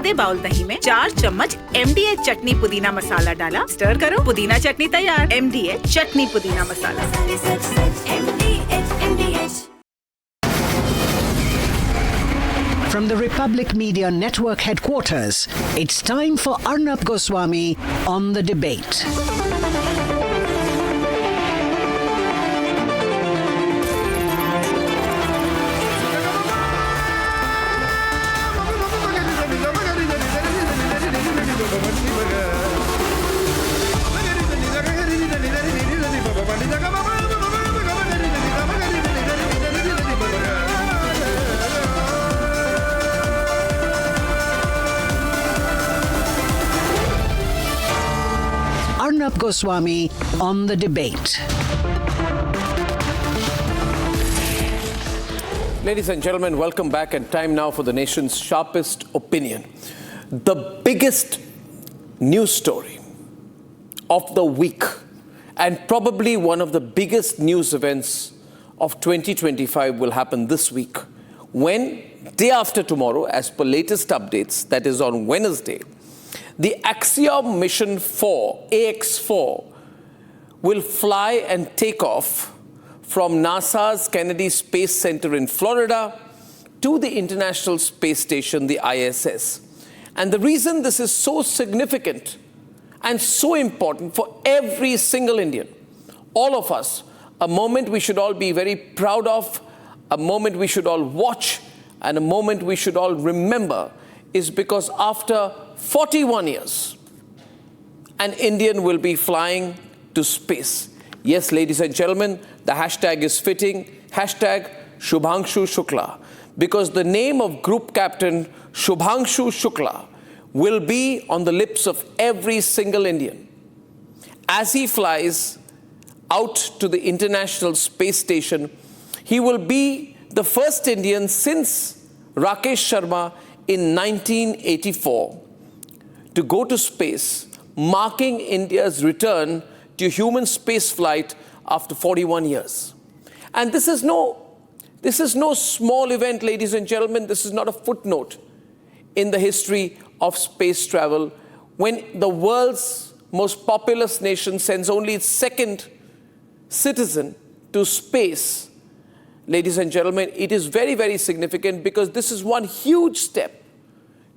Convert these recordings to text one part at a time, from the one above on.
आधे बाउल दही में 4 चम्मच MDH चटनी पुदीना मसाला डाला, स्टर करो, पुदीना चटनी तैयार। MDH चटनी पुदीना मसाला। From the Republic Media Network headquarters, it's time for Arnab Goswami on the debate. Arnab Goswami on the debate. Ladies and gentlemen, welcome back, and time now for the nation's sharpest opinion. The biggest news story of the week, and probably one of the biggest news events of 2025, will happen this week, when, day after tomorrow, as per latest updates, that is on Wednesday, the Axiom Mission 4, AX4, will fly and take off from NASA's Kennedy Space Center in Florida to the International Space Station, the ISS. And the reason this is so significant and so important for every single Indian, all of us, a moment we should all be very proud of, a moment we should all watch, and a moment we should all remember, is because after 41 years, an Indian will be flying to space. Yes, ladies and gentlemen, the hashtag is fitting, hashtag Shubhanshu Shukla, because the name of Group Captain Shubhanshu Shukla will be on the lips of every single Indian as he flies out to the International Space Station. He will be the first Indian since Rakesh Sharma in 1984 to go to space, marking India's return to human space flight after 41 years. And this is no small event, ladies and gentlemen. This is not a footnote in the history of space travel. When the world's most populous nation sends only its second citizen to space, ladies and gentlemen, it is very, very significant, because this is one huge step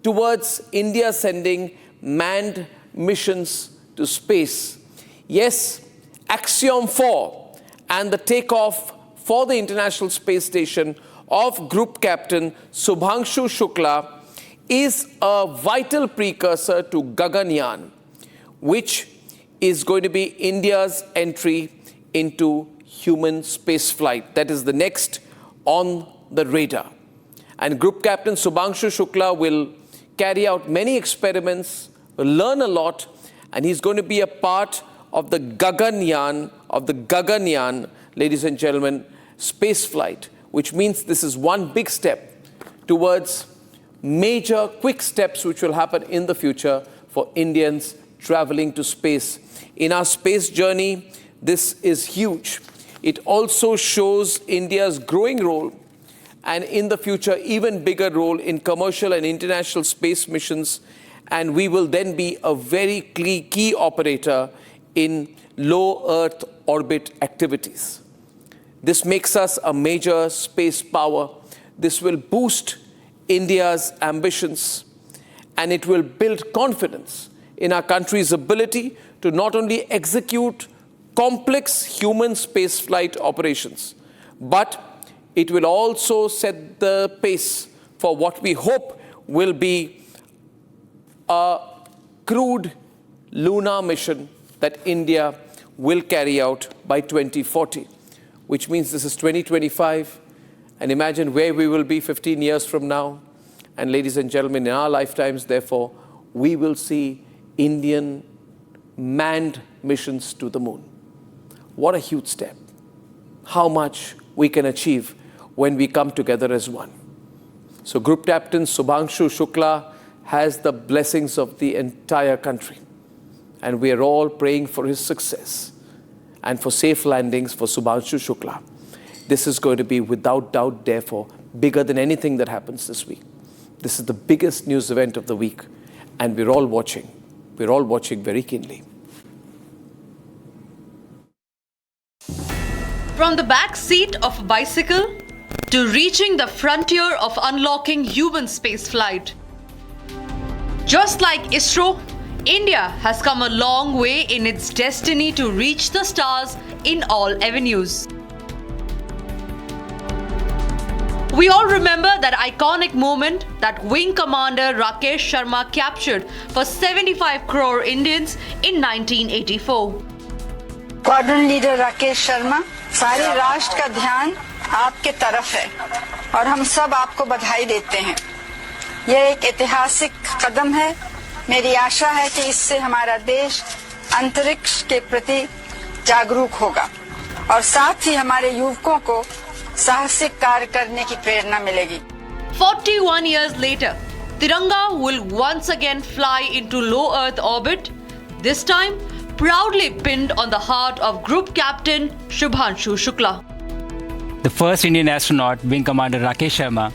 towards India sending manned missions to space. Yes, Axiom 4 and the takeoff for the International Space Station of Group Captain Shubhanshu Shukla is a vital precursor to Gaganyaan, which is going to be India's entry into human space flight. That is the next on the radar. And Group Captain Shubhanshu Shukla will carry out many experiments, learn a lot, and he's going to be a part of the Gaganyaan, ladies and gentlemen, space flight, which means this is one big step towards major quick steps which will happen in the future for Indians traveling to space. In our space journey, this is huge. It also shows India's growing role, and in the future, even bigger role in commercial and international space missions. And we will then be a very key operator in low Earth orbit activities. This makes us a major space power. This will boost India's ambitions, and it will build confidence in our country's ability to not only execute complex human spaceflight operations, but it will also set the pace for what we hope will be a crewed lunar mission that India will carry out by 2040, which means this is 2025. And imagine where we will be 15 years from now. And ladies and gentlemen, in our lifetimes, therefore, we will see Indian manned missions to the moon. What a huge step. How much we can achieve when we come together as one. So Group Captain Shubhanshu Shukla has the blessings of the entire country. And we are all praying for his success and for safe landings for Shubhanshu Shukla. This is going to be, without doubt, therefore, bigger than anything that happens this week. This is the biggest news event of the week, and we're all watching. We're all watching very keenly. From the back seat of a bicycle to reaching the frontier of unlocking human spaceflight. Just like ISRO, India has come a long way in its destiny to reach the stars in all avenues. We all remember that iconic moment that Wing Commander Rakesh Sharma captured for 75 crore Indians in 1984. Squadron leader Rakesh Sharma, सारे राष्ट्र का ध्यान आपके तरफ है और हम सब आपको बधाई देते हैं। यह एक ऐतिहासिक कदम है। मेरी आशा है कि इससे हमारा देश अंतरिक्ष के प्रति जागरूक होगा और साथ ही हमारे युवकों को साहसिक कार्य करने की प्रेरणा मिलेगी। 41 years later, Tiranga will once again fly into low Earth orbit, this time proudly pinned on the heart of Group Captain Shubhanshu Shukla. The first Indian astronaut, Wing Commander Rakesh Sharma,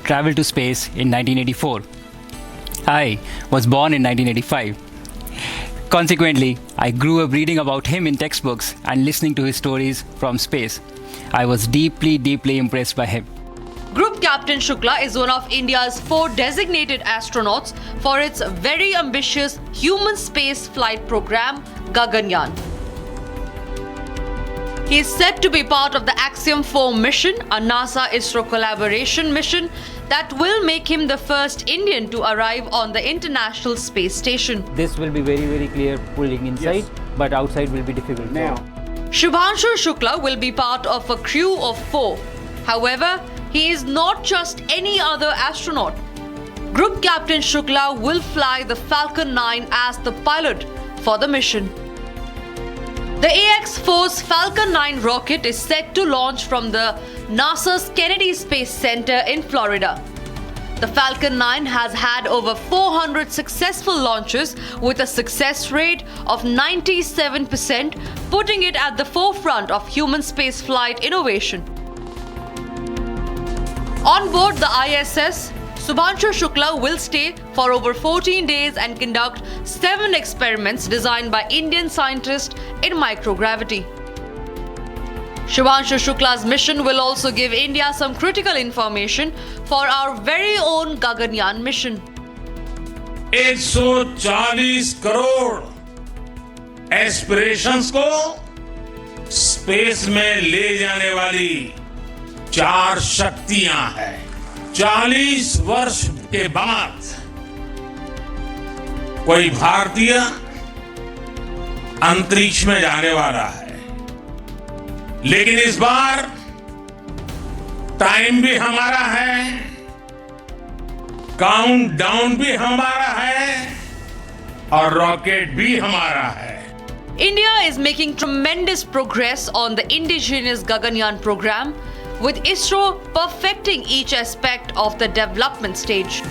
traveled to space in 1984. I was born in 1985. Consequently, I grew up reading about him in textbooks and listening to his stories from space. I was deeply impressed by him. Group Captain Shukla is one of India's 4 designated astronauts for its very ambitious human space flight program, Gaganyaan. He is said to be part of the Axiom 4 mission, a NASA-ISRO collaboration mission that will make him the first Indian to arrive on the International Space Station. This will be very clear pulling inside, but outside will be difficult. Now, Shubhanshu Shukla will be part of a crew of 4. However, he is not just any other astronaut. Group Captain Shukla will fly the Falcon 9 as the pilot for the mission. The AX-4's Falcon 9 rocket is set to launch from the NASA's Kennedy Space Center in Florida. The Falcon 9 has had over 400 successful launches with a success rate of 97%, putting it at the forefront of human spaceflight innovation. On board the ISS, Shubhanshu Shukla will stay for over 14 days and conduct 7 experiments designed by Indian scientists in microgravity. Shubhanshu Shukla's mission will also give India some critical information for our very own Gaganyaan mission. 140 crore aspirations को space में ले जाने वाली 4 शक्तियां हैं। 40 वर्ष के बाद कोई भारतीय अंतरिक्ष में जाने वाला है, लेकिन इस बार टाइम भी हमारा है, काउंटडाउन भी हमारा है और रॉकेट भी हमारा है। India is making tremendous progress on the indigenous Gaganyaan program, with ISRO perfecting each aspect of the development stage.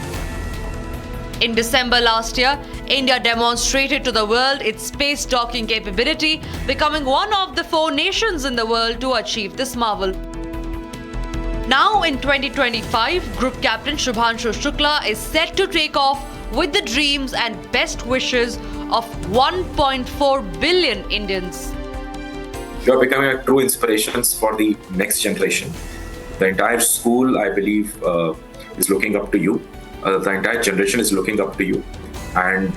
In December last year, India demonstrated to the world its space docking capability, becoming one of the 4 nations in the world to achieve this marvel. Now in 2025, Group Captain Shubhanshu Shukla is set to take off with the dreams and best wishes of 1.4 billion Indians. You are becoming a true inspiration for the next generation. The entire school, I believe, is looking up to you. The entire generation is looking up to you. And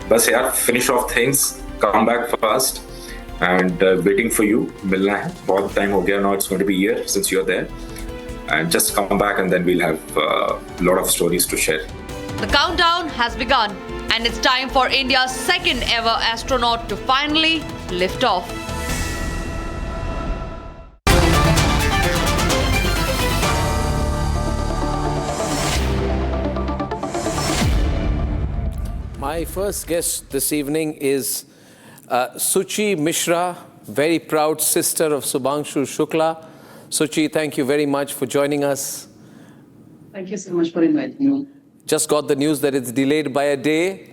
bas yaar, finish off things, come back fast, and waiting for you. Milna hai. Bahut time ho gaya now. It's going to be a year since you're there. And just come back, and then we'll have a lot of stories to share. The countdown has begun, and it's time for India's second ever astronaut to finally lift off. My first guest this evening is Suchi Mishra, very proud sister of Shubhanshu Shukla. Suchi, thank you very much for joining us. Thank you so much for inviting me. Just got the news that it's delayed by a day,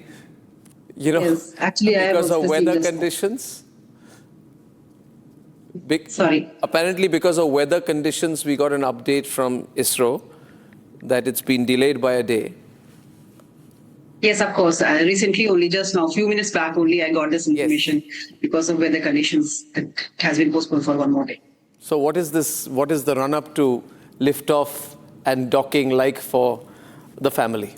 Yes, actually, because I was of weather just- conditions. Sorry. Apparently, because of weather conditions, we got an update from ISRO. that it's been delayed by a day. Yes, of course. Recently, only just now, few minutes back only, I got this information because of weather conditions. It has been postponed for one more day. So what is this? What is the run-up to liftoff and docking like for the family?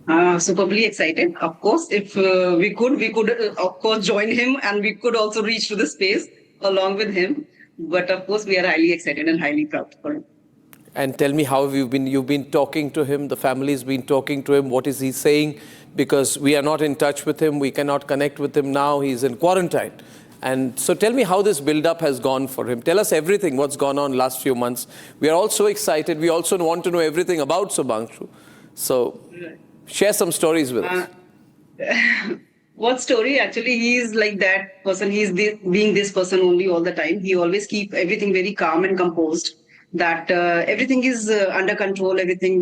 Superbly excited. Of course, if we could of course join him, and we could also reach to the space along with him. But of course, we are highly excited and highly proud for him. And tell me, how have you've been talking to him, the family's been talking to him, what is he saying? Because we are not in touch with him, we cannot connect with him now, he's in quarantine. And so tell me how this build-up has gone for him. Tell us everything, what's gone on last few months. We are all so excited, we also want to know everything about Shubhanshu. So share some stories with us. What story? Actually, he is like that person. He is being this person only all the time. He always keep everything very calm and composed. That everything is under control, everything,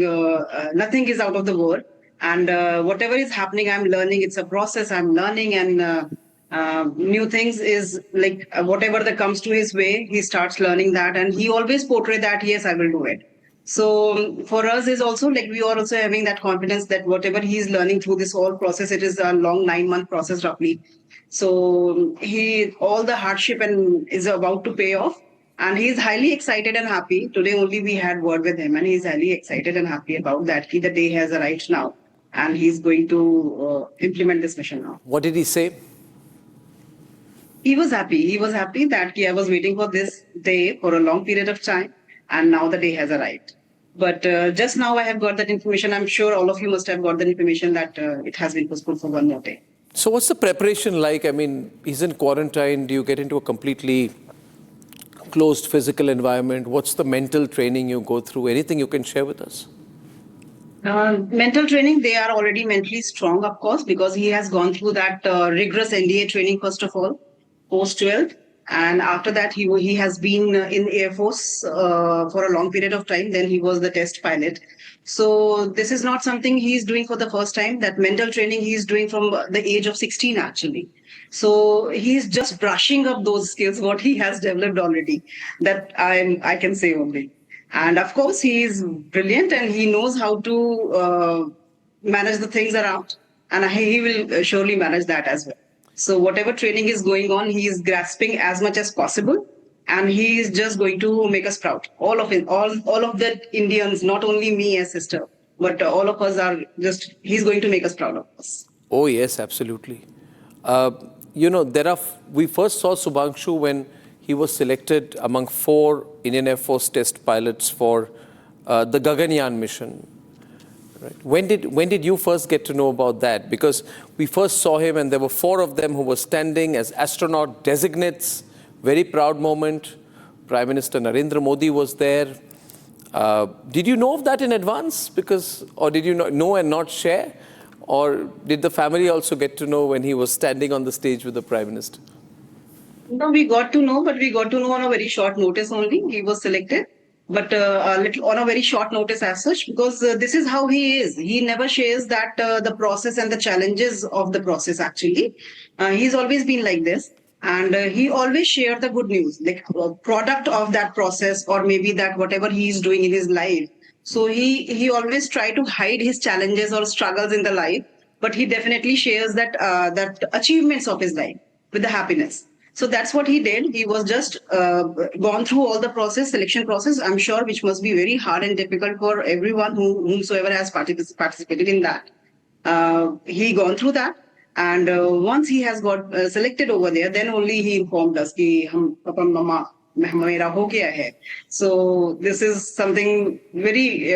nothing is out of the world. And whatever is happening, I'm learning. It's a process, I'm learning, and new things is like whatever that comes to his way, he starts learning that. And he always portray that, yes, I will do it. So for us is also like we are also having that confidence that whatever he is learning through this whole process, it is a long 9-month process roughly. So all the hardship and is about to pay off. And he's highly excited and happy. Today only we had word with him, and he's highly excited and happy about that. The day has arrived now, and he's going to implement this mission now. What did he say? He was happy. He was happy that I was waiting for this day for a long period of time, and now the day has arrived. But just now I have got that information. I'm sure all of you must have got that information that it has been postponed for one more day. So what's the preparation like? I mean, he's in quarantine. Do you get into a completely closed physical environment? What's the mental training you go through? Anything you can share with us? Mental training, they are already mentally strong, of course, because he has gone through that rigorous NDA training, first of all, post-12. And after that, he has been in Air Force for a long period of time. Then he was the test pilot. So this is not something he's doing for the first time. That mental training he's doing from the age of 16, actually. So he's just brushing up those skills, what he has developed already, that I can say only. And of course, he is brilliant and he knows how to manage the things around. And he will surely manage that as well. So whatever training is going on, he is grasping as much as possible. And he is just going to make us proud. All of it, all of the Indians, not only me as sister, but all of us are just, he's going to make us proud of us. Oh, yes, absolutely. We first saw Shubhanshu when he was selected among 4 Indian Air Force test pilots for the Gaganyaan mission. Right. When did you first get to know about that? Because we first saw him and there were 4 of them who were standing as astronaut designates. Very proud moment. Prime Minister Narendra Modi was there. Did you know of that in advance? Or did you know and not share? Or did the family also get to know when he was standing on the stage with the Prime Minister? No, we got to know, but we got to know on a very short notice only. He was selected, but on a very short notice as such, because this is how he is. He never shares that the process and the challenges of the process, actually. He's always been like this. And he always shared the good news, like product of that process, or maybe that whatever he's doing in his life. So he always try to hide his challenges or struggles in the life, but he definitely shares that achievements of his life with the happiness. So that's what he did. He was just gone through all the selection process, I'm sure, which must be very hard and difficult for everyone whomsoever has participated in that. He gone through that. And once he has got selected over there, then only he informed us कि हम पापा मम्मा मेरा हो गया है. So this is something very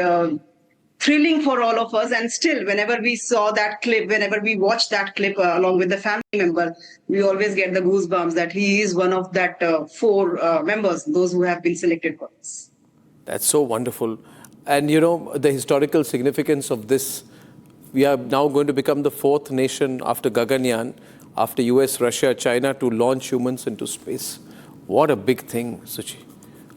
thrilling for all of us. And still, whenever we saw that clip, whenever we watched that clip along with the family member, we always get the goosebumps that he is one of that 4 members, those who have been selected for us. That's so wonderful. And the historical significance of this. We are now going to become the 4th nation after Gaganyaan, after US, Russia, China, to launch humans into space. What a big thing, Suchi.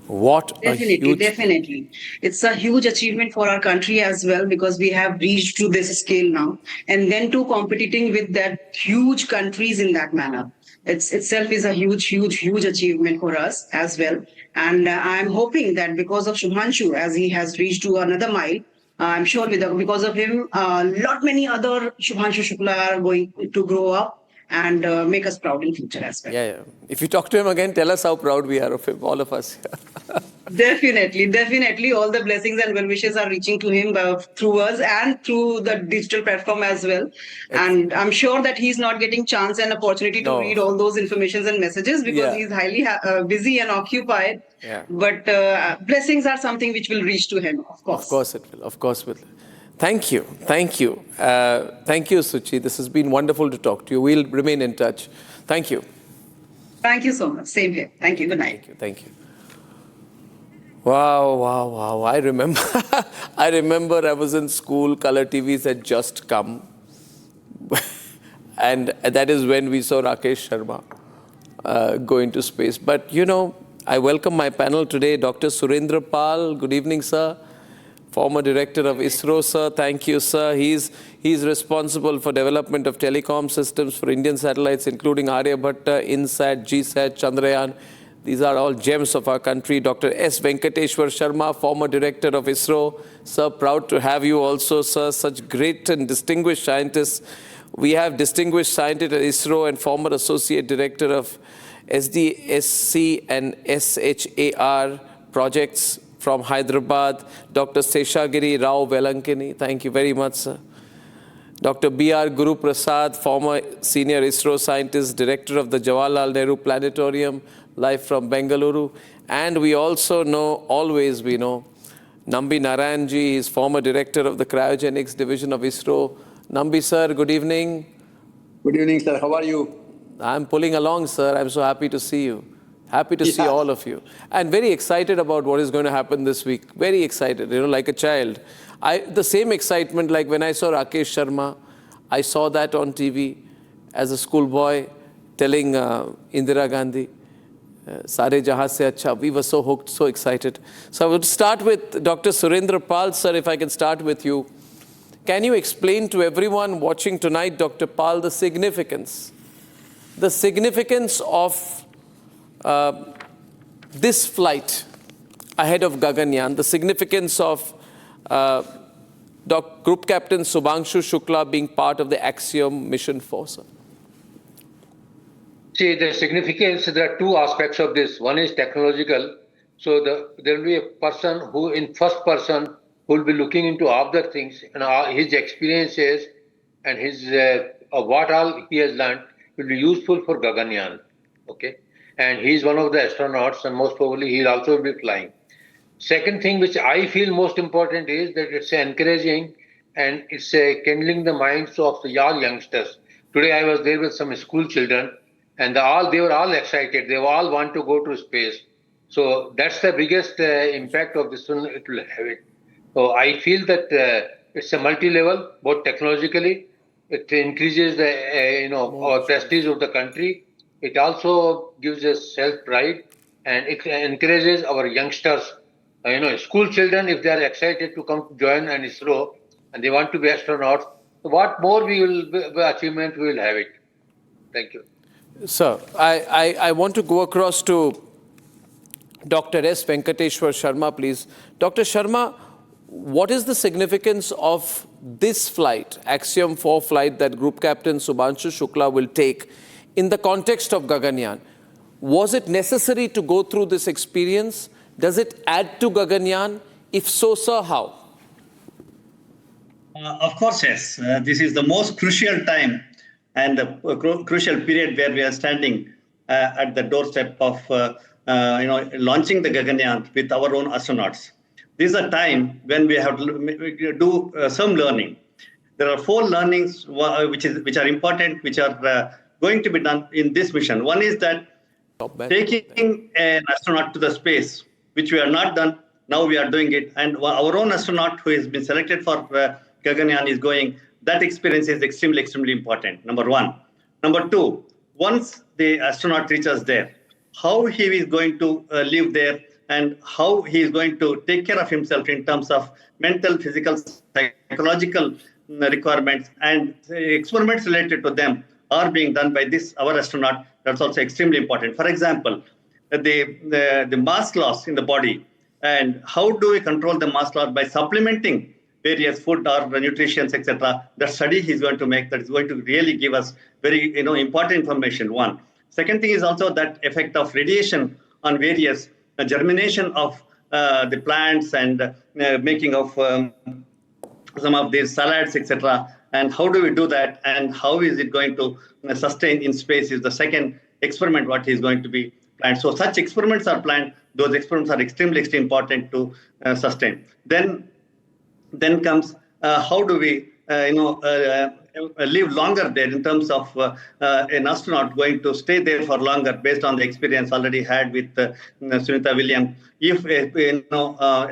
Definitely. It's a huge achievement for our country as well, because we have reached to this scale now. And then competing with that huge countries in that manner. it's itself is a huge achievement for us as well. And I'm hoping that because of Shubhanshu, as he has reached to another mile, I'm sure because of him, lot many other Shubhanshu Shukla are going to grow up and make us proud in future as well. Yeah. If you talk to him again, tell us how proud we are of him, all of us. Definitely. All the blessings and well wishes are reaching to him through us and through the digital platform as well. And I'm sure that he's not getting chance and opportunity to read all those informations and messages because he's highly busy and occupied. Yeah. But blessings are something which will reach to him, of course. Of course it will. Thank you. Thank you, Suchi. This has been wonderful to talk to you. We'll remain in touch. Thank you. Thank you so much. Same here. Thank you. Good night. Thank you. Wow. I remember I was in school, color TVs had just come. And that is when we saw Rakesh Sharma go into space. But, I welcome my panel today, Dr. Surendra Pal. Good evening, sir. Former director of ISRO, sir. Thank you, sir. He's responsible for development of telecom systems for Indian satellites, including Aryabhatta, INSAT, GSAT, Chandrayaan. These are all gems of our country. Dr. S. Venkateshwar Sharma, former director of ISRO. Sir, proud to have you also, sir. Such great and distinguished scientists. We have distinguished scientist at ISRO and former associate director of SDSC and SHAR projects from Hyderabad, Dr. Seshagiri Rao Velankini. Thank you very much, sir. Dr. B.R. Guru Prasad, former senior ISRO scientist, director of the Jawaharlal Nehru Planetarium, live from Bengaluru. And we also know, always we know, Nambi Narayanji is former director of the cryogenics division of ISRO. Nambi, sir, good evening. Good evening, sir. How are you? I'm pulling along, sir. I'm so happy to see you. Happy to see all of you. And very excited about what is going to happen this week. Very excited, like a child. The same excitement like when I saw Rakesh Sharma. I saw that on TV as a schoolboy telling Indira Gandhi, Sare Jahan se acha. We were so hooked, so excited. So I would start with Dr. Surendra Pal, sir, if I can start with you. Can you explain to everyone watching tonight, Dr. Pal, the significance of this flight ahead of Gaganyaan, the significance of Group Captain Shubhanshu Shukla being part of the Axiom mission force? See, the significance, there are two aspects of this. One is technological. So there will be a person who, in first person, who will be looking into other things and his experiences and his what all he has learned will be useful for Gaganyaan. Okay. And he's one of the astronauts, and most probably he'll also be flying. Second thing which I feel most important is that it's encouraging and it's kindling the minds of the young youngsters. Today I was there with some school children, and they were all excited. They all want to go to space. So that's the biggest impact of this one it will have it. So I feel that it's a multi-level, both technologically. It increases the our prestige of the country. It also gives us self-pride, and it encourages our youngsters, school children, if they are excited to come join an ISRO and they want to be astronauts, what more achievement we will have it. Thank you. Sir, I want to go across to Dr. S. Venkateshwar Sharma, please. Dr. Sharma, what is the significance of this flight, Axiom 4 flight that Group Captain Shubhanshu Shukla will take in the context of Gaganyaan? Was it necessary to go through this experience? Does it add to Gaganyaan? If so, sir, how? Of course, yes. This is the most crucial time and the crucial period where we are standing at the doorstep of launching the Gaganyaan with our own astronauts. This is a time when we have to do some learning. There are 4 learnings which are important, which are going to be done in this mission. One is that taking an astronaut to the space, which we have not done, now we are doing it. And our own astronaut who has been selected for Gaganyaan is going. That experience is extremely, extremely important, number 1. Number 2, once the astronaut reaches there, how he is going to live there and how he is going to take care of himself in terms of mental, physical, psychological requirements, and experiments related to them are being done by our astronaut That's also extremely important. For example, the mass loss in the body, and how do we control the mass loss by supplementing various food or nutrition, etc. The study he's going to make that is going to really give us very important information. One. Second thing is also that effect of radiation on various germination of the plants and making of some of these salads, etc. And how do we do that? And how is it going to sustain in space is the second experiment what is going to be planned. So such experiments are planned. Those experiments are extremely important to sustain. Then comes how do we live longer there in terms of an astronaut going to stay there for longer based on the experience already had with Sunita Williams. If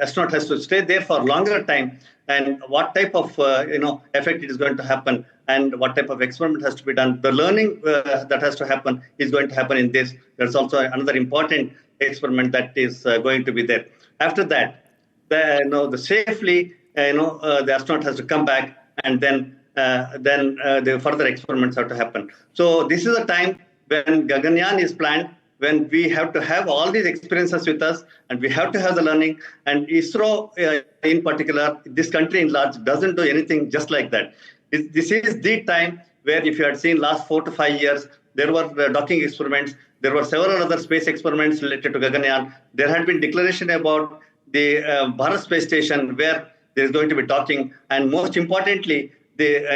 astronaut has to stay there for longer time, and what type of effect it is going to happen, and what type of experiment has to be done. The learning that has to happen is going to happen in this. There's also another important experiment that is going to be there. After that, the safely the astronaut has to come back, and then the further experiments have to happen. So this is a time when Gaganyaan is planned, when we have to have all these experiences with us, and we have to have the learning. And ISRO in particular, this country in large, doesn't do anything just like that. This is the time where, if you had seen last 4 to 5 years, there were docking experiments. There were several other space experiments related to Gaganyaan. There had been declaration about the Bharat space station, where there is going to be docking, and most importantly, the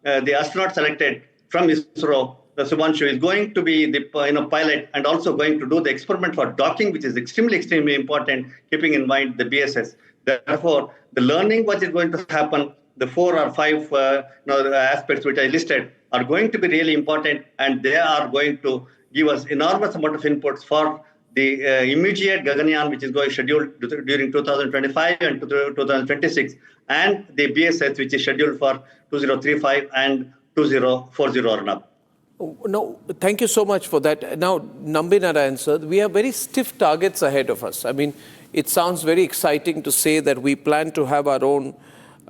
astronaut selected from ISRO, Shubhanshu, is going to be the pilot, and also going to do the experiment for docking, which is extremely important, keeping in mind the BSS. Therefore, the learning what is going to happen, the 4 or 5 aspects which I listed, are going to be really important, and they are going to give us enormous amount of inputs for the immediate Gaganyaan, which is going scheduled during 2025 and 2026, and the BSS, which is scheduled for 2035 and 2040, Arnab. No, thank you so much for that. Now, Nambi Narayan sir, we have very stiff targets ahead of us. I mean, it sounds very exciting to say that we plan to have our own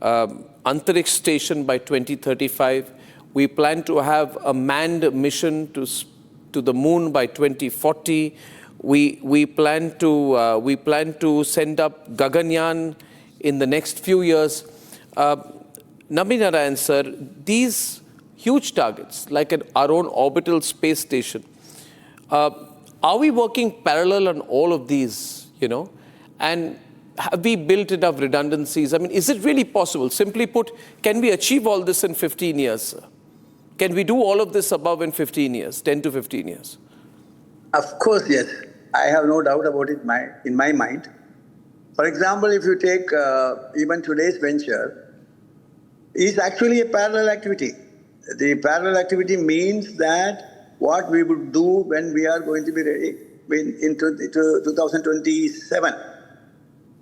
Antariksh station by 2035. We plan to have a manned mission to the moon by 2040. We plan to send up Gaganyaan in the next few years. Nambi Narayan sir, these huge targets, like our own orbital space station, are we working parallel on all of these, and have we built enough redundancies? I mean, is it really possible? Simply put, can we achieve all this in 15 years, sir? Can we do all of this above in 15 years, 10 to 15 years? Of course, yes. I have no doubt about it in my mind. For example, if you take even today's venture, is actually a parallel activity. The parallel activity means that what we would do when we are going to be ready in 2027.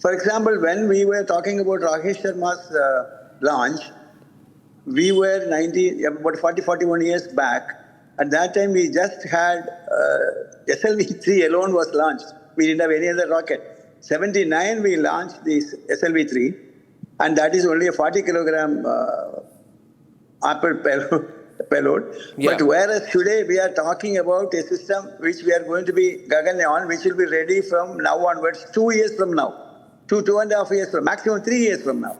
For example, when we were talking about Rakesh Sharma's launch, we were about 41 years back. At that time, we just had SLV-3 alone was launched. We didn't have any other rocket. 79, we launched this SLV-3, and that is only a 40-kilogram upper payload. Yeah. But whereas today we are talking about a system which we are going to be Gaganyaan, which will be ready from now onwards, 2 years from now, 2.5 years from, maximum 3 years from now.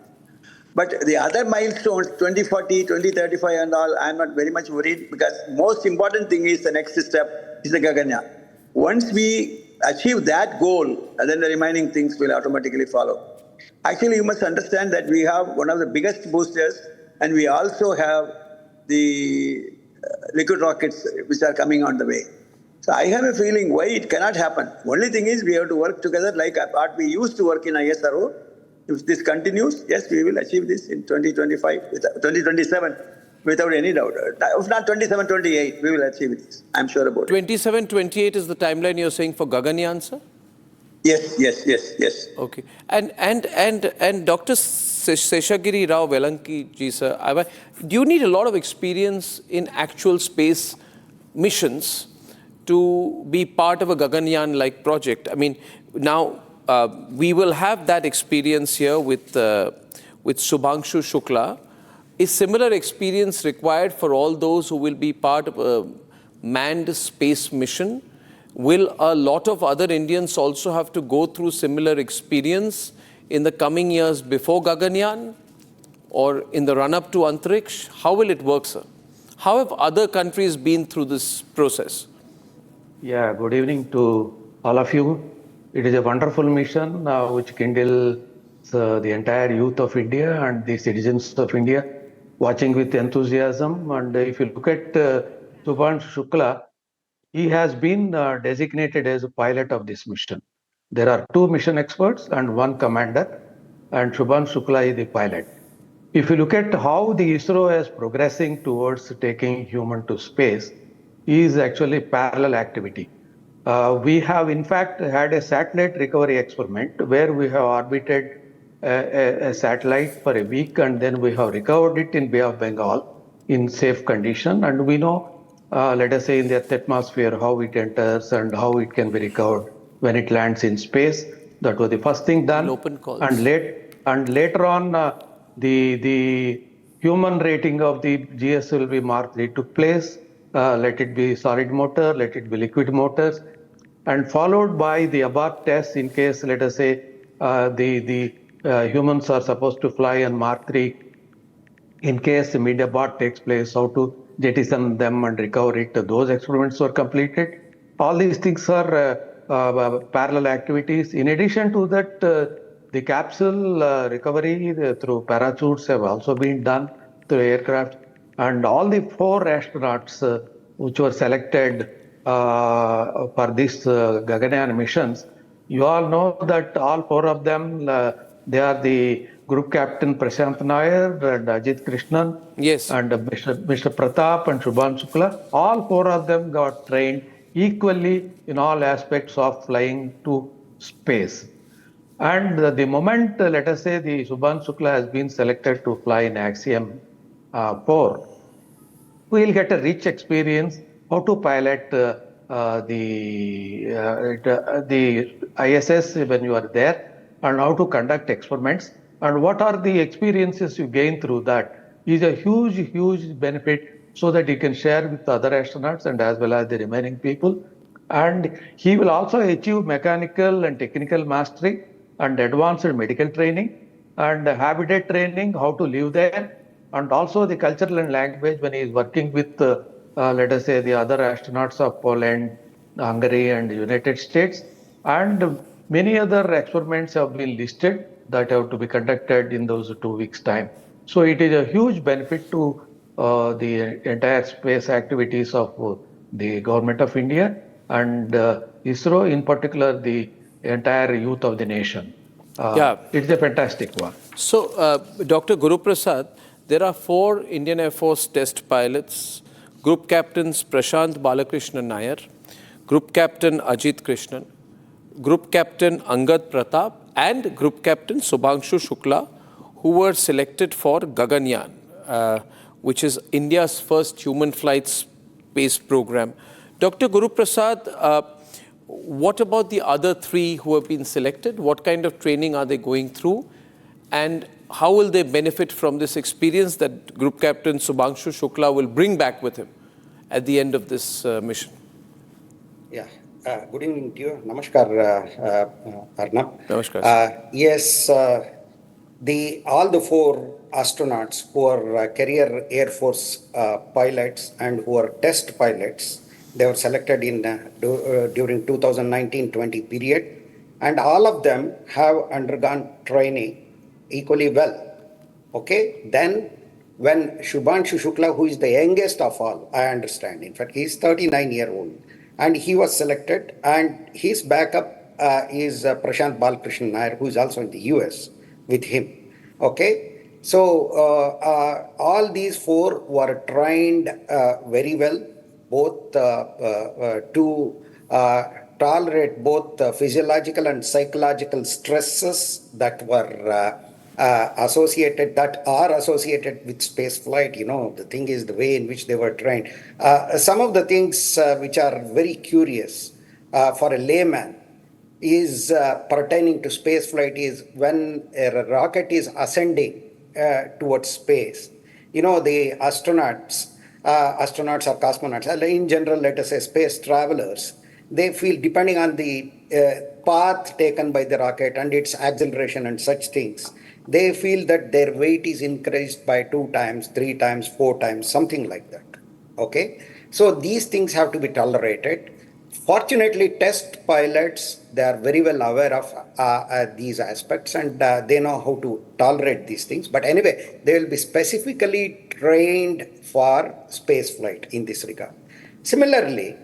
But the other milestones, 2040, 2035 and all, I'm not very much worried, because most important thing is the next step is the Gaganyaan. Once we achieve that goal, then the remaining things will automatically follow. Actually, you must understand that we have one of the biggest boosters, and we also have the liquid rockets which are coming on the way. So I have a feeling why it cannot happen. Only thing is we have to work together like what we used to work in ISRO. If this continues, yes, we will achieve this in 2025, 2027, without any doubt. If not 27, 28, we will achieve this. I'm sure about 27, 28 is the timeline you're saying for Gaganyaan, sir? Yes. Okay. And Dr. Seshagiri Rao Velanki ji, sir, do you need a lot of experience in actual space missions to be part of a Gaganyaan-like project? I mean, now we will have that experience here with Shubhanshu Shukla. Is similar experience required for all those who will be part of a manned space mission. Will a lot of other Indians also have to go through similar experience in the coming years before Gaganyaan or in the run-up to Antariksh? How will it work, sir? How have other countries been through this process? Yeah, good evening to all of you. It is a wonderful mission which kindles the entire youth of India and the citizens of India watching with enthusiasm. And if you look at Shubhanshu Shukla, he has been designated as a pilot of this mission. There are 2 mission experts and 1 commander, and Shubhanshu Shukla is the pilot. If you look at how the ISRO is progressing towards taking human to space, is actually parallel activity. We have in fact had a satellite recovery experiment where we have orbited a satellite for a week and then we have recovered it in Bay of Bengal in safe condition. And we know, let us say in the Earth atmosphere, how it enters and how it can be recovered when it lands in space. That was the first thing done. Open calls. And later on, the human rating of the GS will be Mark III took place. Let it be solid motor, let it be liquid motors, and followed by the abort tests in case, let us say, the humans are supposed to fly on Mark III. In case the mid abort takes place, how to jettison them and recover it. Those experiments were completed. All these things are parallel activities. In addition to that, the capsule recovery through parachutes have also been done through aircraft. And all the 4 astronauts which were selected for this Gaganyaan missions, you all know that all 4 of them, they are the Group Captain Prashant Nair and Ajit Krishnan, yes, and Mr. Pratap and Shubhanshu Shukla. All 4 of them got trained equally in all aspects of flying to space. And the moment, let us say, the Shubhanshu Shukla has been selected to fly in axiom 4, we will get a rich experience how to pilot the ISS when you are there and how to conduct experiments and what are the experiences you gain through that is a huge benefit so that you can share with other astronauts and as well as the remaining people. And he will also achieve mechanical and technical mastery and advanced medical training and habitat training, how to live there, and also the cultural and language when he is working with, let us say, the other astronauts of Poland, Hungary, and the United States. And many other experiments have been listed that have to be conducted in those 2 weeks' time. So it is a huge benefit to the entire space activities of the government of India and ISRO, in particular, the entire youth of the nation. It's a fantastic one. So, Dr. Guru Prasad, there are 4 Indian Air Force test pilots, Group Captains Prashant Balakrishnan Nair, Group Captain Ajit Krishnan, Group Captain Angad Pratap, and Group Captain Shubhanshu Shukla, who were selected for Gaganyaan, which is India's first human flight space program. Dr. Guru Prasad, what about the other 3 who have been selected? What kind of training are they going through? And how will they benefit from this experience that Group Captain Shubhanshu Shukla will bring back with him at the end of this mission? Yeah. Good evening to you. Namaskar, Arnab. Namaskar. Yes, all the 4 astronauts who are career Air Force pilots and who are test pilots, they were selected in during 2019-20 period, and all of them have undergone training equally well. Okay, then when Shubhanshu Shukla, who is the youngest of all, I understand, in fact, he is 39-year-old, and he was selected, and his backup is Prashant Balakrishnan Nair, who is also in the US with him. Okay, so all these 4 were trained very well, both to tolerate both physiological and psychological stresses that were associated with space flight. You know, the thing is the way in which they were trained. Some of the things which are very curious for a layman is pertaining to space flight is when a rocket is ascending towards space. You know, the astronauts, astronauts or cosmonauts, in general, let us say space travelers, they feel, depending on the path taken by the rocket and its acceleration and such things, they feel that their weight is increased by 2 times, 3 times, 4 times, something like that. Okay? So these things have to be tolerated. Fortunately, test pilots, they are very well aware of these aspects, and they know how to tolerate these things. But anyway, they will be specifically trained for space flight in this regard. Similarly,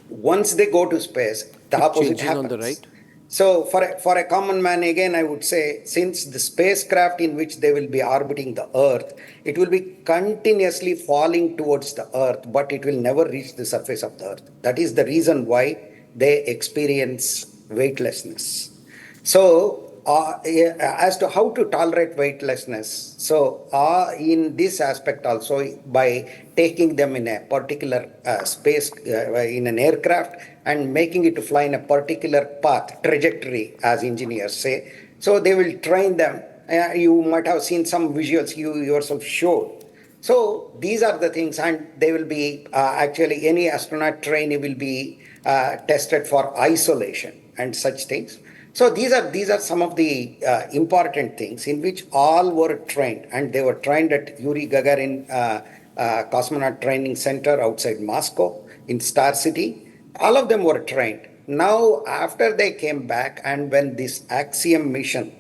once they go to space, the opposite happens. On the right. So for a common man, again, I would say, since the spacecraft in which they will be orbiting the Earth, it will be continuously falling towards the Earth, but it will never reach the surface of the Earth. That is the reason why they experience weightlessness. So as to how to tolerate weightlessness, so in this aspect also, by taking them in a particular space, in an aircraft, and making it to fly in a particular path, trajectory, as engineers say. So they will train them. You might have seen some visuals you yourself showed. So these are the things, and they will be, actually any astronaut trainee will be tested for isolation and such things. So these are some of the important things in which all were trained, and they were trained at Yuri Gagarin Cosmonaut Training Center outside Moscow in Star City. All of them were trained. Now, after they came back, and when this axiom mission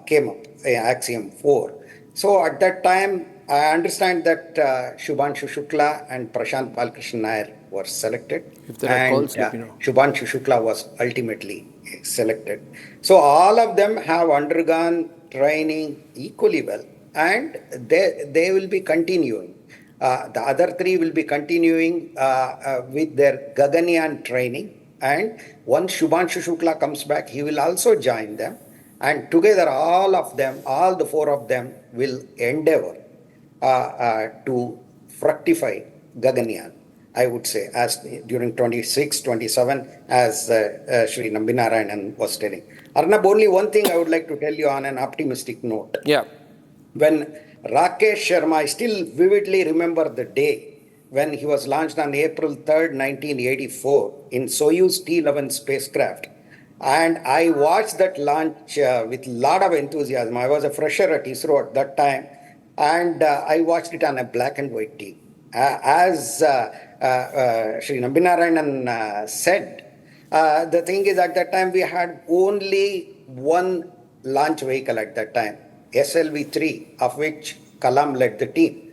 came up, axiom 4, so at that time, I understand that Shubhanshu Shukla and Prashant Balkrishnan Nair were selected. If there are calls, let me know. Shubhanshu Shukla was ultimately selected. So all of them have undergone training equally well, and they will be continuing. The other 3 will be continuing with their Gaganyaan training, and once Shubhanshu Shukla comes back, he will also join them, and together all the 4 of them will endeavor to fructify Gaganyaan, I would say, as during 26, 27, as Sri Nambinarayanan was telling. Arnab, only one thing I would like to tell you on an optimistic note. Yeah. When Rakesh Sharma, I still vividly remember the day when he was launched on April 3rd, 1984 in Soyuz T-11 spacecraft. And I watched that launch with a lot of enthusiasm. I was a fresher at ISRO at that time, and I watched it on a black and white TV. As Sri Nambinarayanan said, the thing is, at that time we had only one launch vehicle at that time, SLV-3, of which Kalam led the team.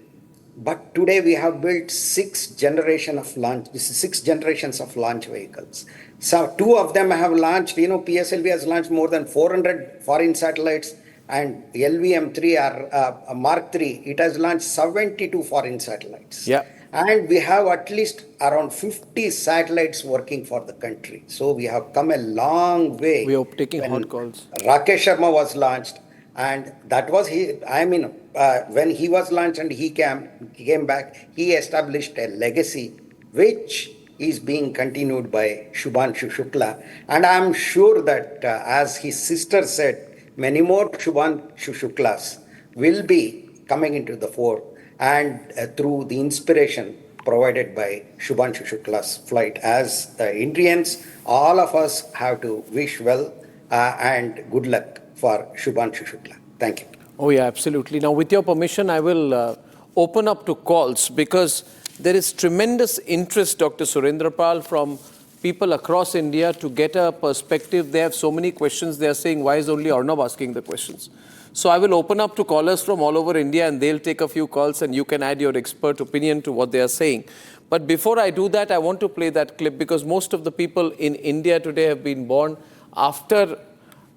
But today we have built 6 generations of launch vehicles. So 2 of them have launched, PSLV has launched more than 400 foreign satellites, and LVM-3 or Mark III, it has launched 72 foreign satellites. Yeah. And we have at least around 50 satellites working for the country. So we have come a long way. We are taking hot calls. Rakesh Sharma was launched, and that was when he was launched and he came back, he established a legacy which is being continued by Shubhanshu Shukla. And I'm sure that, as his sister said, many more Shubhanshu Shuklas will be coming into the fore, and through the inspiration provided by Shubhanshu Shukla's flight. As Indians, all of us have to wish well and good luck for Shubhanshu Shukla. Thank you. Oh yeah, absolutely. Now, with your permission, I will open up to calls, because there is tremendous interest, Dr. Surendrapal, from people across India to get a perspective. They have so many questions. They are saying, why is only Arnab asking the questions? So I will open up to callers from all over India, and they'll take a few calls, and you can add your expert opinion to what they are saying. But before I do that, I want to play that clip, because most of the people in India today have been born after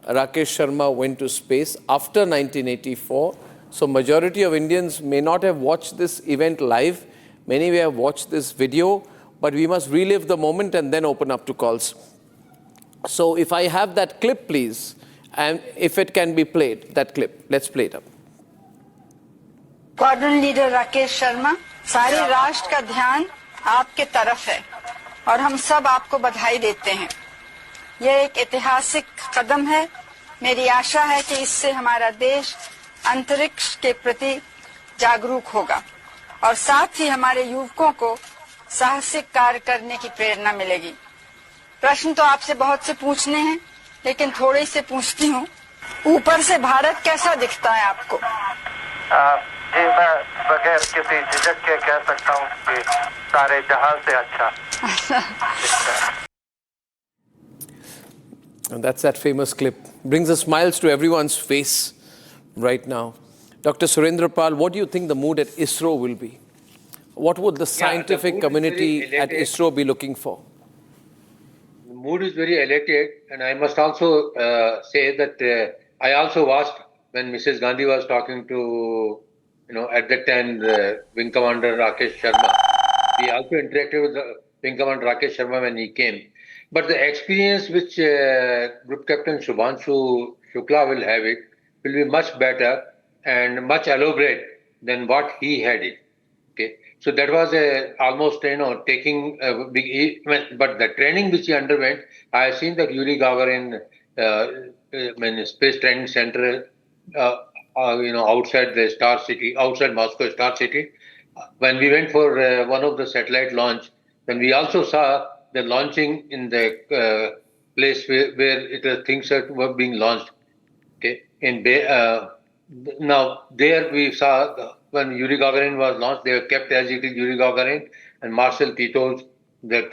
Rakesh Sharma went to space, after 1984. So majority of Indians may not have watched this event live. Many may have watched this video, but we must relive the moment and then open up to calls. So if I have that clip, please, and if it can be played, that clip, let's play it up. Squadron leader Rakesh Sharma, सारे राष्ट्र का ध्यान आपके तरफ है और हम सब आपको बधाई देते हैं। यह एक ऐतिहासिक कदम है। मेरी आशा है कि इससे हमारा देश अंतरिक्ष के प्रति जागरूक होगा और साथ ही हमारे युवकों को साहसिक कार्य करने की प्रेरणा मिलेगी। प्रश्न तो आपसे बहुत से पूछने हैं, लेकिन थोड़े से पूछती हूँ। ऊपर से भारत कैसा दिखता है आपको? जी, मैं बगैर किसी झिझक के कह सकता हूँ कि सारे जहां से अच्छा दिखता है। And that's that famous clip. Brings a smiles to everyone's face right now. Dr. Surendra Pal, what do you think the mood at ISRO will be? What would the scientific community at ISRO be looking for? The mood is very elated, and I must also say that I also watched when Mrs. Gandhi was talking to, at that time, Wing Commander Rakesh Sharma. We also interacted with the Wing Commander Rakesh Sharma when he came. But the experience which Group Captain Shubhanshu Shukla will have it will be much better and much elaborate than what he had it. Okay, so that was almost taking a big event. But the training which he underwent, I have seen that Yuri Gagarin Space Training Center, outside the Star City, outside Moscow Star City. When we went for one of the satellite launch, then we also saw the launching in the place where things were being launched. Okay, now there we saw when Yuri Gagarin was launched, they were kept as it is Yuri Gagarin and Marcel Tito's that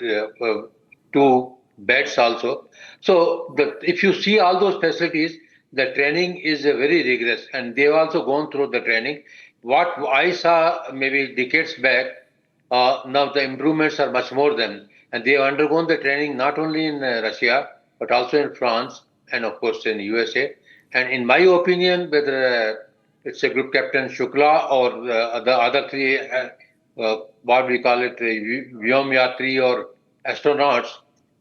two beds also. So if you see all those facilities, the training is very rigorous, and they've also gone through the training. What I saw maybe decades back, now the improvements are much more than. And they have undergone the training not only in Russia, but also in France and, of course, in USA. And in my opinion, whether it's a Group Captain Shukla or the other three, what we call it, Vyom Yatri or astronauts,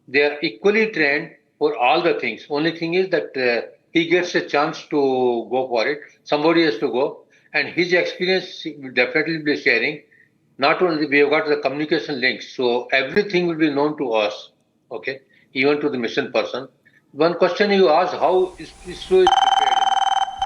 they are equally trained for all the things. Only thing is that he gets a chance to go for it. Somebody has to go. And his experience will definitely be sharing. Not only we have got the communication links, so everything will be known to us, okay, even to the mission person. One question you asked, how ISRO is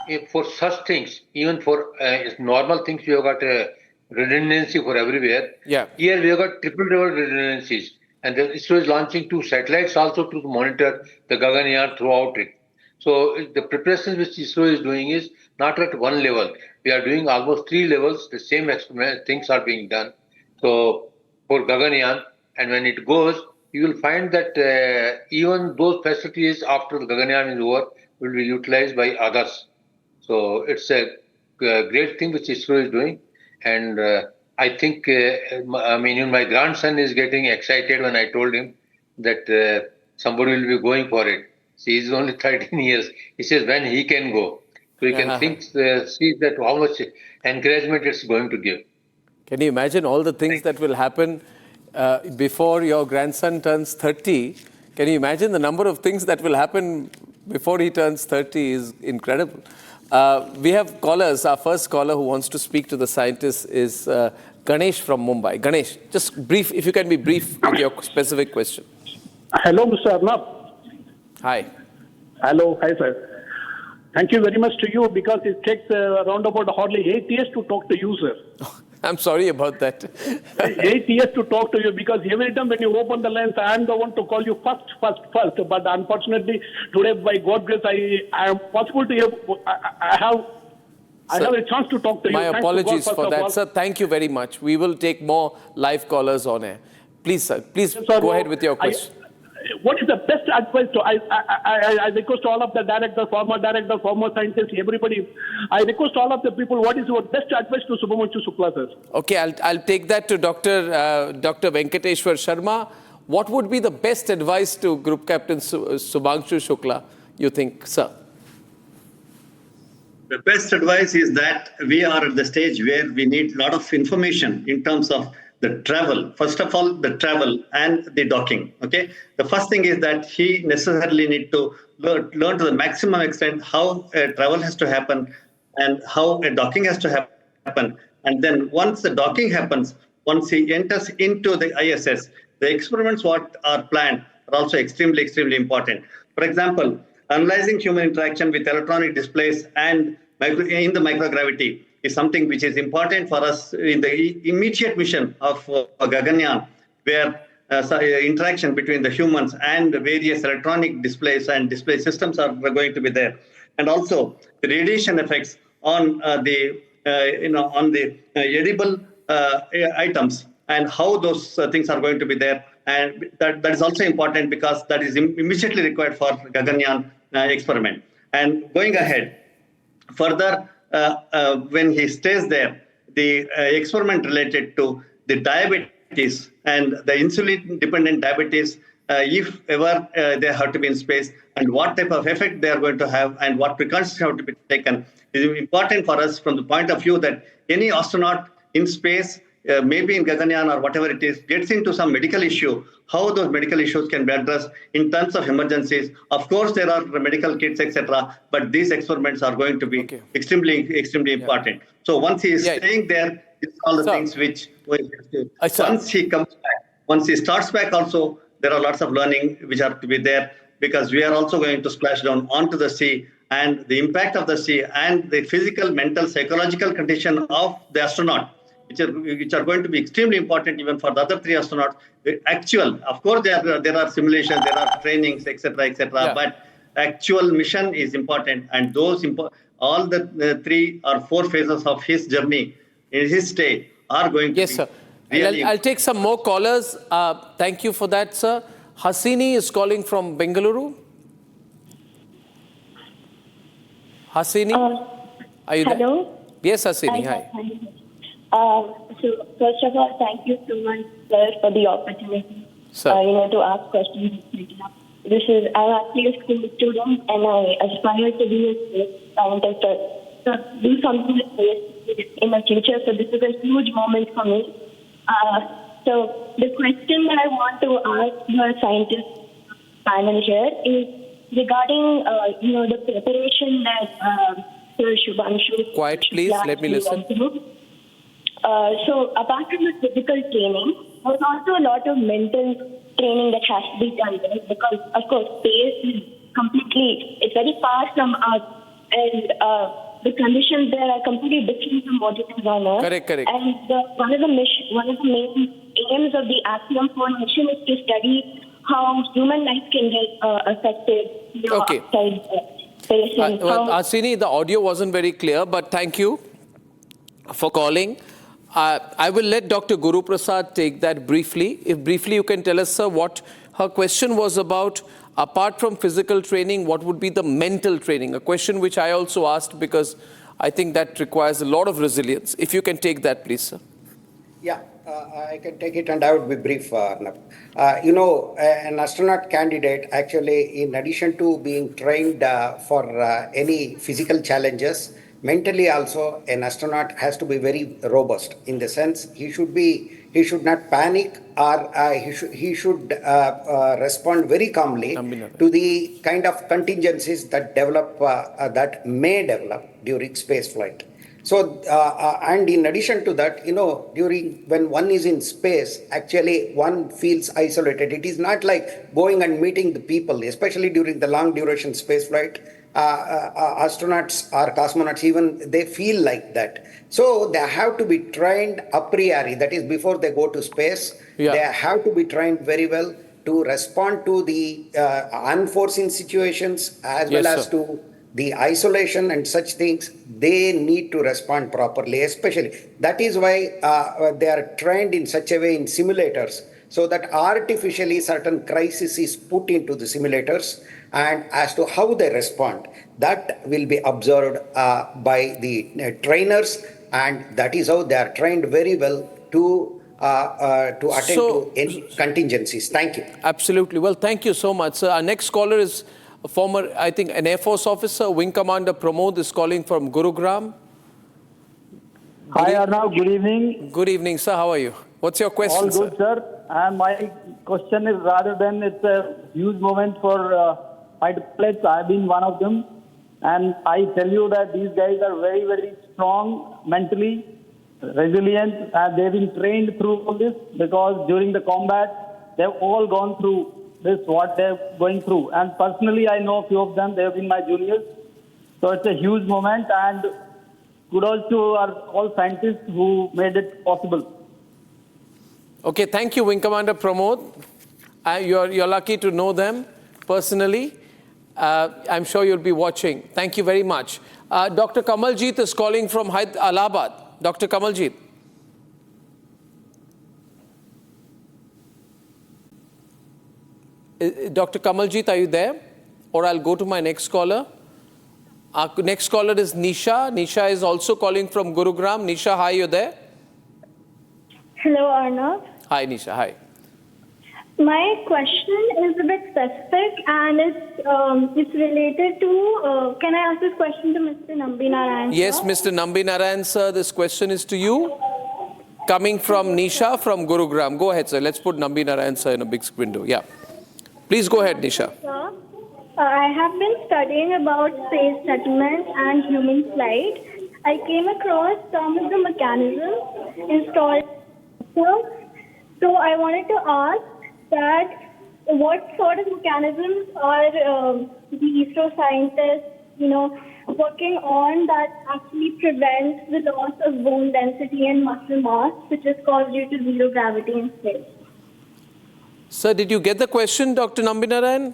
prepared for such things, even for normal things, we have got a redundancy for everywhere. Yeah. Here we have got triple level redundancies, and the ISRO is launching 2 satellites also to monitor the Gaganyaan throughout it. So the preparations which ISRO is doing is not at one level. We are doing almost 3 levels. The same things are being done. So for Gaganyaan, and when it goes, you will find that even those facilities after the Gaganyaan is over will be utilized by others. So it's a great thing which ISRO is doing, and I think even my grandson is getting excited when I told him that somebody will be going for it. See, he's only 13 years. He says when he can go. So you can see that how much encouragement it's going to give. Can you imagine all the things that will happen before your grandson turns 30? Can you imagine the number of things that will happen before he turns 30 is incredible. We have callers. Our first caller who wants to speak to the scientists is Ganesh from Mumbai. Ganesh, just brief, if you can be brief with your specific question. Hello, Mr. Arnab. Hi. Hello. Hi, sir. Thank you very much to you, because it takes around about hardly 8 years to talk to you, sir. I'm sorry about that. 8 years to talk to you, because every time when you open the lens, I am the one to call you first. But unfortunately, today, by God's grace, I am possible to I have a chance to talk to you. My Thanks apologies to God, for that, sir. Thank you very much. We will take more live callers on air. Please, sir. Please go ahead with your question. What is the best advice to I request all of the directors, former scientists, everybody. I request all of the people, what is your best advice to Shubhanshu Shukla, sir? Okay, I'll take that to Dr. Venkateshwar Sharma. What would be the best advice to Group Captain Shubhanshu Shukla, you think, sir? The best advice is that we are at the stage where we need a lot of information in terms of the travel. First of all, the travel and the docking. Okay. The first thing is that he necessarily need to learn to the maximum extent how a travel has to happen and how a docking has to happen. And then once the docking happens, once he enters into the ISS, the experiments what are planned are also extremely, extremely important. For example, analyzing human interaction with electronic displays and in the microgravity is something which is important for us in the immediate mission of Gaganyaan, where interaction between the humans and the various electronic displays and display systems are going to be there, and also the radiation effects on the edible items and how those things are going to be there, and that is also important because that is immediately required for Gaganyaan experiment. And going ahead, further, when he stays there, the experiment related to the diabetes and the insulin-dependent diabetes, if ever they have to be in space, and what type of effect they are going to have, and what precautions have to be taken, is important for us from the point of view that any astronaut in space, maybe in Gaganyaan or whatever it is, gets into some medical issue, how those medical issues can be addressed in terms of emergencies. Of course, there are medical kits, etc., but these experiments are going to be extremely important. So once he is staying there, it's all the things which once he comes back, once he starts back also, there are lots of learning which are to be there, because we are also going to splash down onto the sea, and the impact of the sea and the physical, mental, psychological condition of the astronaut, which are going to be extremely important even for the other three astronauts. The actual, of course, there are simulations, there are trainings, etc., but actual mission is important, and those all the 3 or 4 phases of his journey in his stay are going to be. Sir. Really I'll take some more callers. Thank you for that, sir. Hasini is calling from Bengaluru. Hasini, are you there? Hello. Yes, Hasini. Hi. So first of all, thank you so much, sir, for the opportunity. To ask questions. I'm actually a school student, and I aspire to be a space scientist or do something with space in the future. So this is a huge moment for me. So the question that I want to ask your scientist panel here is regarding the preparation that Sir Shubhanshu. Quiet, please. Let me listen. So apart from the physical training, there's also a lot of mental training that has to be done, right? Because of course space is it's very far from us, and the conditions there are completely different from what it is on Earth. Correct. And one of the main aims of the axiom 4 mission is to study how human life can get affected outside space. Hasini, the audio wasn't very clear, but thank you for calling. I will let Dr. Guru Prasad take that briefly. If briefly you can tell us, sir, what her question was about. Apart from physical training, what would be the mental training? A question which I also asked because I think that requires a lot of resilience. If you can take that, please, sir. Yeah, I can take it, and I would be brief, Arnab. An astronaut candidate, actually, in addition to being trained for any physical challenges, mentally also an astronaut has to be very robust, in the sense he should not panic, or he should respond very calmly to the kind of contingencies that may develop during space flight. So, and in addition to that, when one is in space, actually one feels isolated. It is not like going and meeting the people, especially during the long duration space flight. Astronauts or cosmonauts, even they feel like that. So they have to be trained a priori, that is before they go to space. They have to be trained very well to respond to the unforeseen situations, as well as to the isolation and such things. They need to respond properly, especially. That is why they are trained in such a way in simulators, so that artificially certain crisis is put into the simulators, and as to how they respond, that will be observed by the trainers, and that is how they are trained very well to attend to any contingencies. Thank you. Absolutely. Well, thank you so much, sir. Our next caller is a former, I think, an Air Force officer, Wing Commander Pramod is calling from Gurugram. Hi, Arnab. Good evening. Good evening, sir. How are you? What's your question, All good, sir. And my question is, rather than it's a huge moment for pilots, I've been one of them. And I tell you that these guys are very, very strong mentally, resilient, and they've been trained through all this, because during the combat, they've all gone through this, what they're going through. And personally, I know a few of them. They've been my juniors. So it's a huge moment. And kudos to all scientists who made it possible. Okay, thank you, Wing Commander Pramod. You're lucky to know them personally. I'm sure you'll be watching. Thank you very much. Dr. Kamaljeet is calling from Allahabad. Dr. Kamaljeet. Dr. Kamaljeet, are you there? Or I'll go to my next caller. Our next caller is Nisha. Nisha is also calling from Gurugram. Nisha, hi, you there? Hello, Arnab. Hi, Nisha. Hi. My question is a bit specific and it's related to, can I ask this question to Mr. Nambi Narayan? Yes, Mr. Nambi Narayan, sir, this question is to you. Coming from Nisha from Gurugram. Go ahead, sir. Let's put Nambi Narayan, sir, in a big window. Yeah. Please go ahead, Nisha. Sir, I have been studying about space settlement and human flight. I came across some of the mechanisms installed. So I wanted to ask that what sort of mechanisms are the ISRO scientists, working on that actually prevents the loss of bone density and muscle mass, which is caused due to zero gravity in space? Sir, did you get the question, Dr. Nambi Narayan?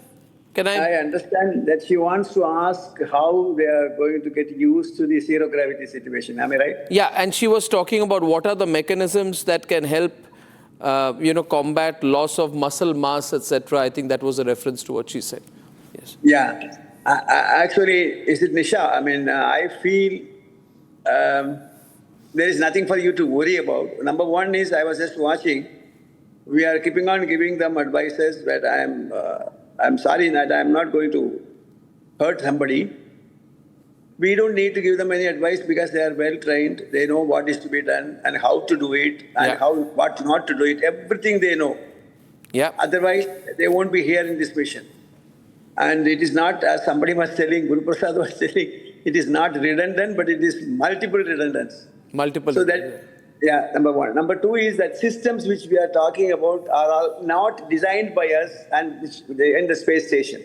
I understand that she wants to ask how they are going to get used to the zero gravity situation. Am I right? Yeah, and she was talking about what are the mechanisms that can help, combat loss of muscle mass, etc. I think that was a reference to what she said. Yes. Yeah. Actually, is it Nisha? I mean, I feel there is nothing for you to worry about. Number one is, I was just watching, we are keeping on giving them advices, but I'm sorry that I'm not going to hurt somebody. We don't need to give them any advice because they are well trained. They know what is to be done and how to do it and what not to do it. Everything they know. Yeah. Otherwise, they won't be here in this mission. And it is not, as somebody was telling, Guru Prasad was telling, it is not redundant, but it is multiple redundance. Multiple. So that, yeah, number one. Number two is that systems which we are talking about are all not designed by us and in the space station.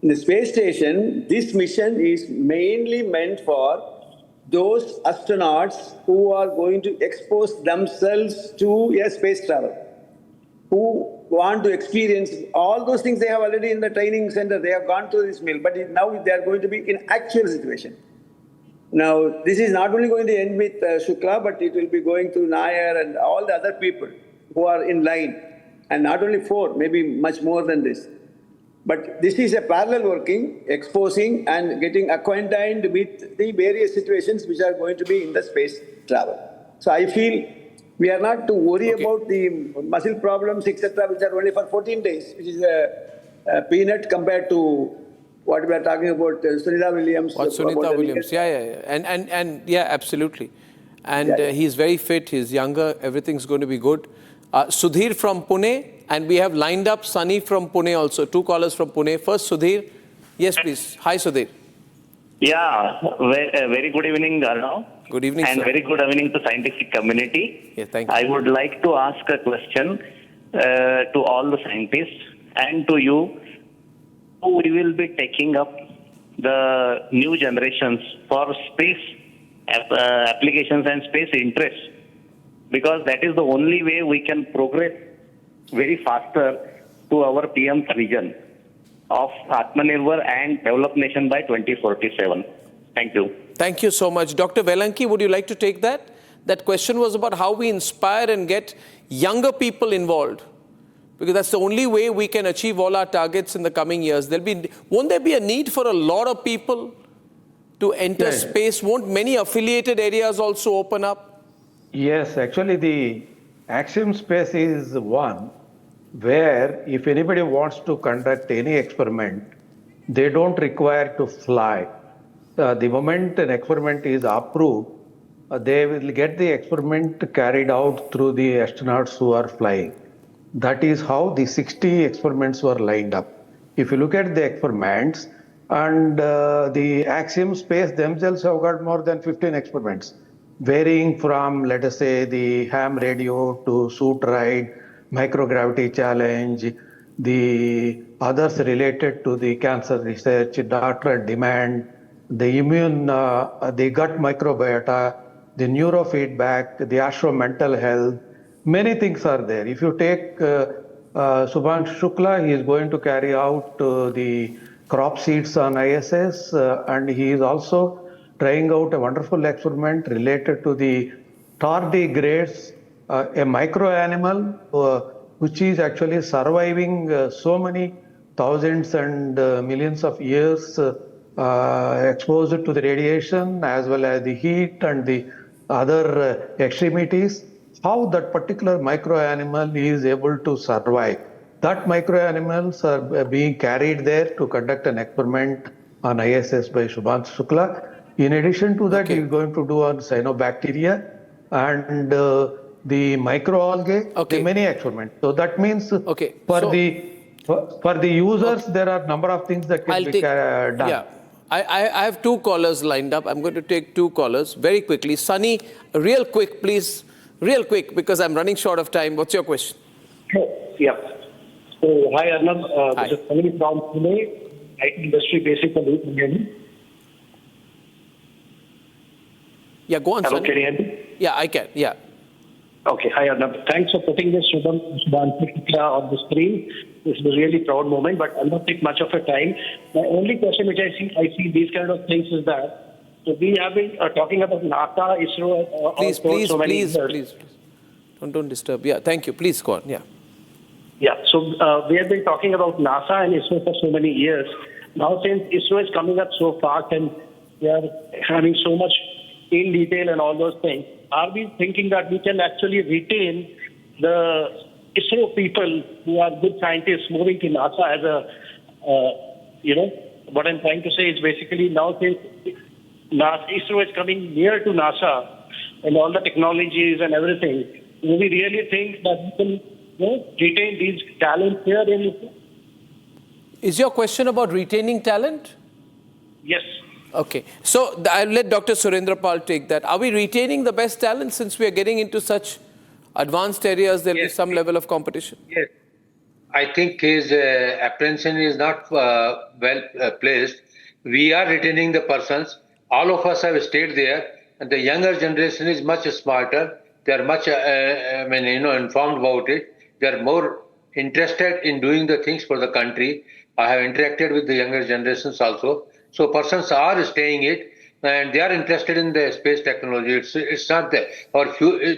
In the space station, this mission is mainly meant for those astronauts who are going to expose themselves to a space travel, who want to experience all those things they have already in the training center. They have gone through this mill, but now they are going to be in actual situation. Now, this is not only going to end with Shukla, but it will be going to Nair and all the other people who are in line. And not only 4, maybe much more than this. But this is a parallel working, exposing and getting acquainted with the various situations which are going to be in the space travel. So I feel we are not to worry about the muscle problems, etc., which are only for 14 days, which is a peanut compared to what we are talking about, Sunita Williams. What Sunita Williams, yeah. And yeah, absolutely. And he's very fit, he's younger, everything's going to be good. Sudhir from Pune, and we have lined up Sunny from Pune also, 2 callers from Pune. First, Sudhir. Yes, please. Hi, Sudhir. Yeah, very good evening, Arnab. Good evening, and sir. very good evening to scientific community. Yeah, thank you. I would like to ask a question to all the scientists and to you. We will be taking up the new generations for space applications and space interests, because that is the only way we can progress very faster to our PM's vision of Atmanirbhar and developed nation by 2047. Thank you. Thank you so much. Dr. Velanki, would you like to take that? That question was about how we inspire and get younger people involved, because that's the only way we can achieve all our targets in the coming years. Won't there be a need for a lot of people to enter space? Won't many affiliated areas also open up? Yes, actually the axiom space is one where if anybody wants to conduct any experiment, they don't require to fly. The moment an experiment is approved, they will get the experiment carried out through the astronauts who are flying. That is how the 60 experiments were lined up. If you look at the experiments, and the axiom space themselves have got more than 15 experiments, varying from, let us say, the ham radio to suit ride, microgravity challenge, the others related to the cancer research, doctorate demand, the immune, the gut microbiota, the neurofeedback, the astro-mental health, many things are there. If you take Shubhanshu Shukla, he is going to carry out the crop seeds on ISS, and he is also trying out a wonderful experiment related to the tardigrades, a micro animal which is actually surviving so many thousands and millions of years exposed to the radiation as well as the heat and the other extremities, how that particular micro animal is able to survive. That micro animals are being carried there to conduct an experiment on ISS by Shubhanshu Shukla. In addition to that, he is going to do on cyanobacteria and the microalgae, the many experiments. So that means for the users, there are a number of things that can be done. Yeah. I have two callers lined up. I'm going to take two callers very quickly. Sunny, real quick, please. Real quick, because I'm running short of time. What's your question? Yeah. So, hi, Arnab. This is Sunny from Pune, IT industry basically. Yeah, go on, Hello, Sunny. can you hear me? Yeah, I can. Yeah. Okay. Hi, Arnab. Thanks for putting this Shubhanshu Shukla on the screen. This is a really proud moment, but I'll not take much of your time. My only question which I see these kind of things is that, so we have been talking about NASA, ISRO, Please. Don't disturb. Yeah, thank you. Please go on. Yeah. Yeah. So we have been talking about NASA and ISRO for so many years. Now, since ISRO is coming up so fast and we are having so much in detail and all those things, are we thinking that we can actually retain the ISRO people who are good scientists moving to NASA as a, what I'm trying to say is basically now since ISRO is coming near to NASA and all the technologies and everything, do we really think that we can retain these talents here in ISRO? Is your question about retaining talent? Yes. Okay. So I'll let Dr. Surendra Pal take that. Are we retaining the best talent since we are getting into such advanced areas? There will be some level of competition. Yes. I think his apprehension is not well placed. We are retaining the persons. All of us have stayed there, and the younger generation is much smarter. They are much, informed about it. They are more interested in doing the things for the country. I have interacted with the younger generations also. So persons are staying it, and they are interested in the space technology. It's not the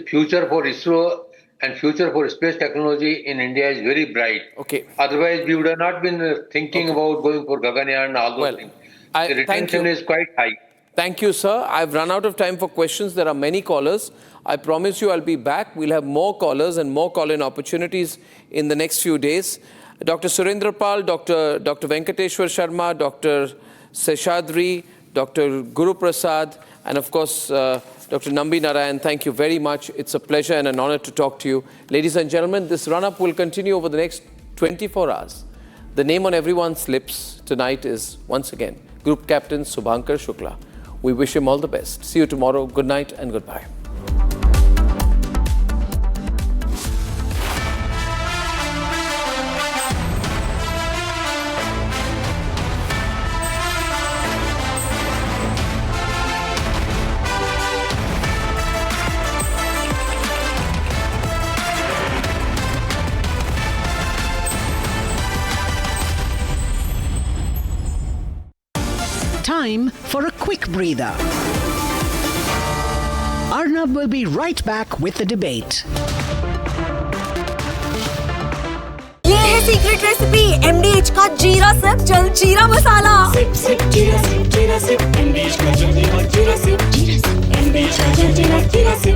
future for ISRO and future for space technology in India is very bright. Okay. Otherwise, we would have not been thinking about going for Gaganyaan and all those things. The retention is quite high. Thank you, sir. I've run out of time for questions. There are many callers. I promise you I'll be back. We'll have more callers and more call-in opportunities in the next few days. Dr. Surendra Pal, Dr. Venkateshwar Sharma, Dr. Seshadri, Dr. Guru Prasad, and of course, Dr. Nambi Narayan, thank you very much. It's a pleasure and an honor to talk to you. Ladies and gentlemen, this run-up will continue over the next 24 hours. The name on everyone's lips tonight is, once again, Group Captain Shubhanshu Shukla. We wish him all the best. See you tomorrow. Good night and goodbye. Time for a quick breather. Arnab will be right back with the debate. ये है secret recipe MDH का जीरा SIP जल जीरा मसाला। SIP SIP जीरा SIP MDH का जल जीरा सिप MDH का जल जीरा सिप।